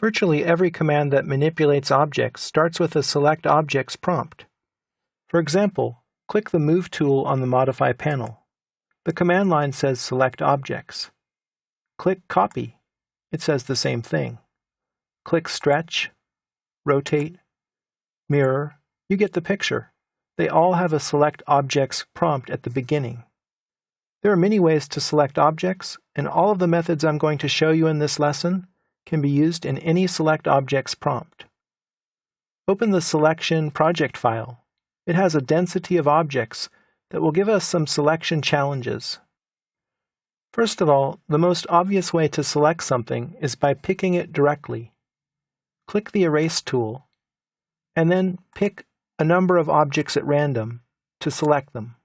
Virtually every command that manipulates objects starts with a Select Objects prompt. For example, click the Move tool on the Modify panel. The command line says Select Objects. Click Copy. It says the same thing. Click Stretch, Rotate, Mirror. You get the picture. They all have a Select Objects prompt at the beginning. There are many ways to select objects, and all of the methods I'm going to show you in this lesson can be used in any Select Objects prompt. Open the Selection project file. It has a density of objects that will give us some selection challenges. First of all, the most obvious way to select something is by picking it directly. Click the Erase tool, and then pick a number of objects at random to select them.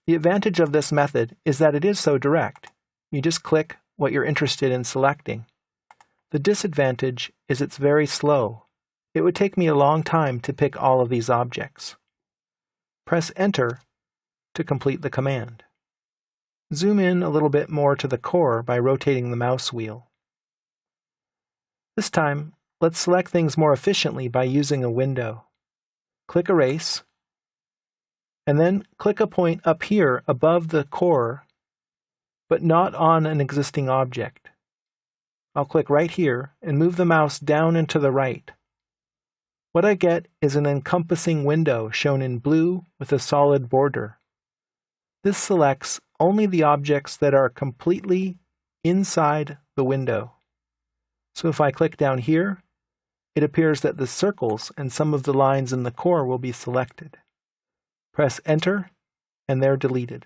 The advantage of this method is that it is so direct. You just click what you're interested in selecting. The disadvantage is it's very slow. It would take me a long time to pick all of these objects. Press Enter to complete the command. Zoom in a little bit more to the core by rotating the mouse wheel. This time, let's select things more efficiently by using a window. Click Erase, and then click a point up here above the core, but not on an existing object. I'll click right here and move the mouse down and to the right. What I get is an encompassing window shown in blue with a solid border. This selects only the objects that are completely inside the window. So if I click down here, it appears that the circles and some of the lines in the core will be selected. Press Enter, and they're deleted.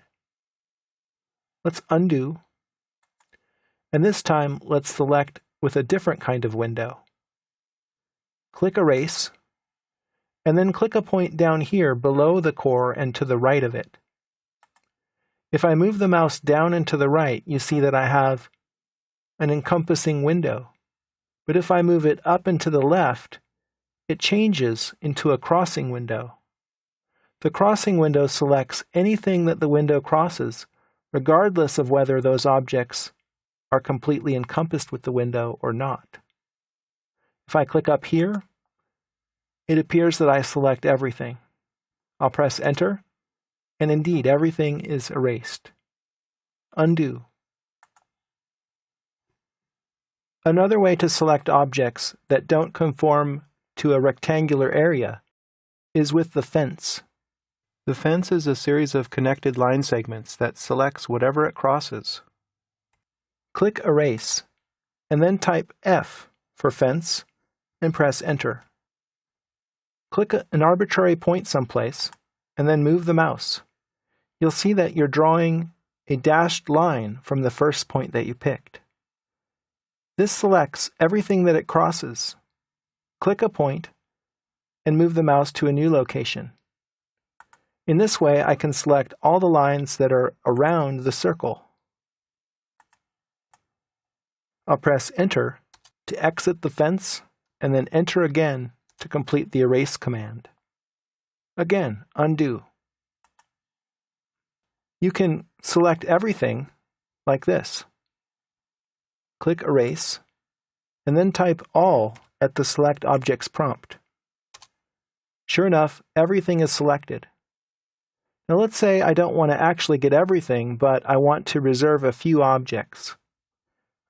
Let's undo, and this time let's select with a different kind of window. Click Erase, and then click a point down here below the core and to the right of it. If I move the mouse down and to the right, you see that I have an encompassing window. But if I move it up and to the left, it changes into a crossing window. The crossing window selects anything that the window crosses, regardless of whether those objects are completely encompassed with the window or not. If I click up here, it appears that I select everything. I'll press Enter, and indeed everything is erased. Undo. Another way to select objects that don't conform to a rectangular area is with the fence. The fence is a series of connected line segments that selects whatever it crosses. Click Erase, and then type F for fence, and press Enter. Click an arbitrary point someplace, and then move the mouse. You'll see that you're drawing a dashed line from the first point that you picked. This selects everything that it crosses. Click a point, and move the mouse to a new location. In this way, I can select all the lines that are around the circle. I'll press Enter to exit the fence, and then Enter again to complete the Erase command. Again, undo. You can select everything like this. Click Erase, and then type All at the Select Objects prompt. Sure enough, everything is selected. Now let's say I don't want to actually get everything, but I want to reserve a few objects.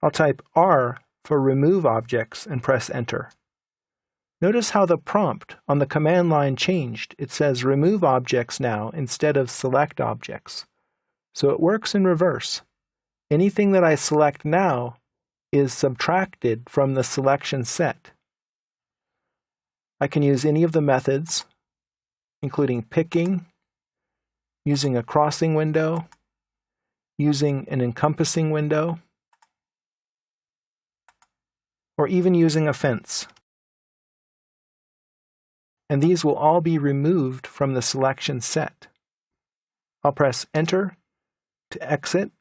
I'll type R for Remove Objects and press Enter. Notice how the prompt on the command line changed. It says Remove Objects now instead of Select Objects. So it works in reverse. Anything that I select now is subtracted from the selection set. I can use any of the methods, including picking, using a crossing window, using an encompassing window, or even using a fence. And these will all be removed from the selection set. I'll press Enter to exit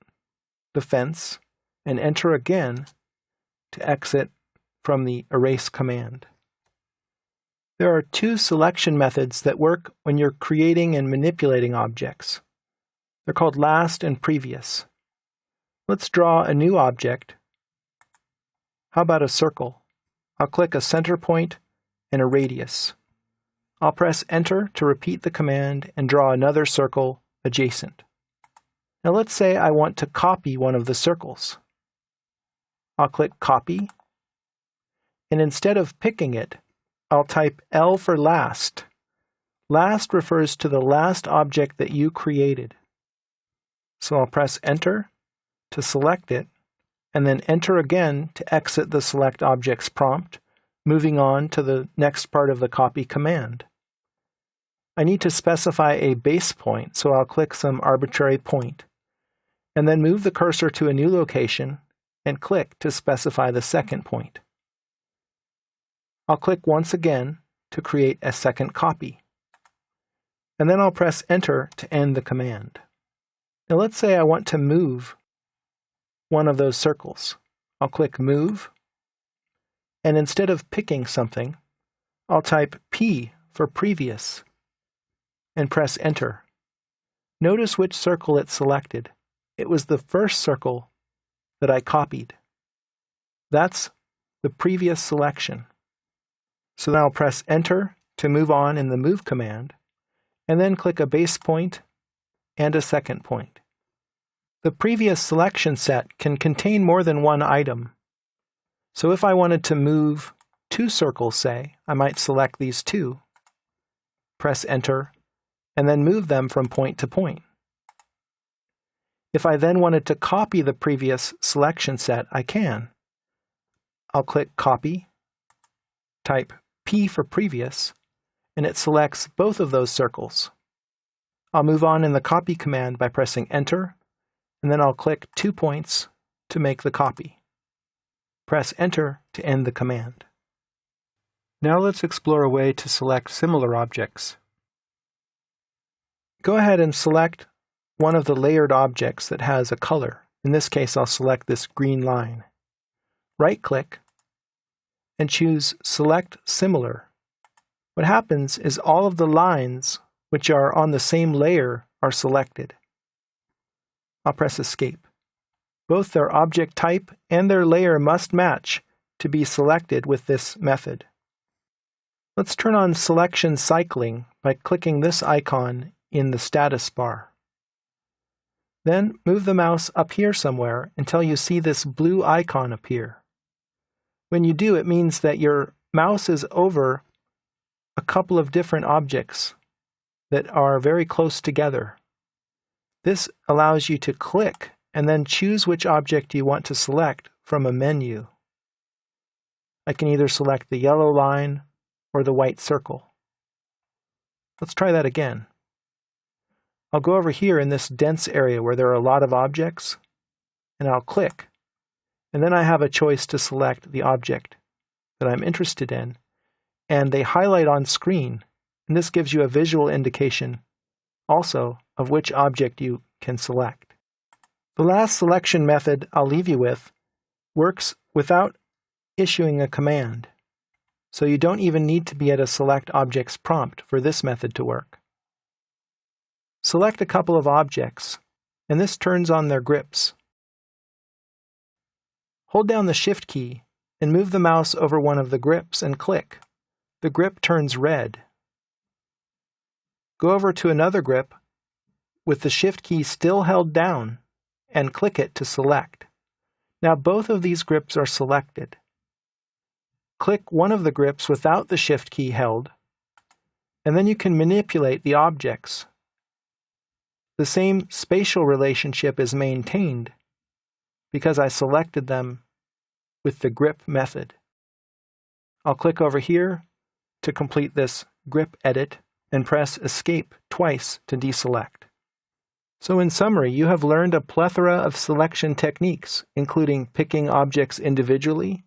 the fence, and Enter again to exit from the Erase command. There are two selection methods that work when you're creating and manipulating objects. They're called Last and Previous. Let's draw a new object How about a circle? I'll click a center point and a radius. I'll press Enter to repeat the command and draw another circle adjacent. Now let's say I want to copy one of the circles. I'll click Copy, and instead of picking it, I'll type L for last. Last refers to the last object that you created. So I'll press Enter to select it, and then Enter again to exit the Select Objects prompt, moving on to the next part of the copy command. I need to specify a base point, so I'll click some arbitrary point, and then move the cursor to a new location and click to specify the second point. I'll click once again to create a second copy, and then I'll press Enter to end the command. Now let's say I want to move one of those circles. I'll click Move, and instead of picking something, I'll type P for previous and press Enter. Notice which circle it selected. It was the first circle that I copied. That's the previous selection. So now I'll press Enter to move on in the Move command, and then click a base point and a second point. The previous selection set can contain more than one item. So if I wanted to move 2 circles, say, I might select these 2, press Enter, and then move them from point to point. If I then wanted to copy the previous selection set, I can. I'll click Copy, type P for previous, and it selects both of those circles. I'll move on in the Copy command by pressing Enter, and then I'll click 2 points to make the copy. Press Enter to end the command. Now let's explore a way to select similar objects. Go ahead and select one of the layered objects that has a color. In this case, I'll select this green line. Right-click and choose Select Similar. What happens is all of the lines which are on the same layer are selected. I'll press Escape. Both their object type and their layer must match to be selected with this method. Let's turn on selection cycling by clicking this icon in the status bar. Then move the mouse up here somewhere until you see this blue icon appear. When you do, it means that your mouse is over a couple of different objects that are very close together. This allows you to click and then choose which object you want to select from a menu. I can either select the yellow line or the white circle. Let's try that again. I'll go over here in this dense area where there are a lot of objects, and I'll click. And then I have a choice to select the object that I'm interested in, and they highlight on screen, and this gives you a visual indication also of which object you can select. The last selection method I'll leave you with works without issuing a command, so you don't even need to be at a Select Objects prompt for this method to work. Select a couple of objects, and this turns on their grips. Hold down the Shift key and move the mouse over one of the grips and click. The grip turns red. Go over to another grip with the Shift key still held down and click it to select. Now both of these grips are selected. Click one of the grips without the Shift key held, and then you can manipulate the objects. The same spatial relationship is maintained because I selected them with the grip method. I'll click over here to complete this grip edit and press Escape twice to deselect. So in summary, you have learned a plethora of selection techniques, including picking objects individually,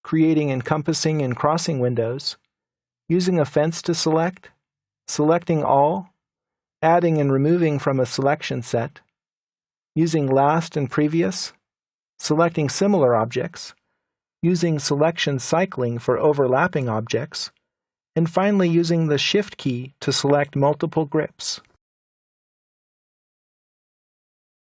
creating encompassing and crossing windows, using a fence to select, selecting all, adding and removing from a selection set, using last and previous, selecting similar objects, using selection cycling for overlapping objects, and finally using the Shift key to select multiple grips.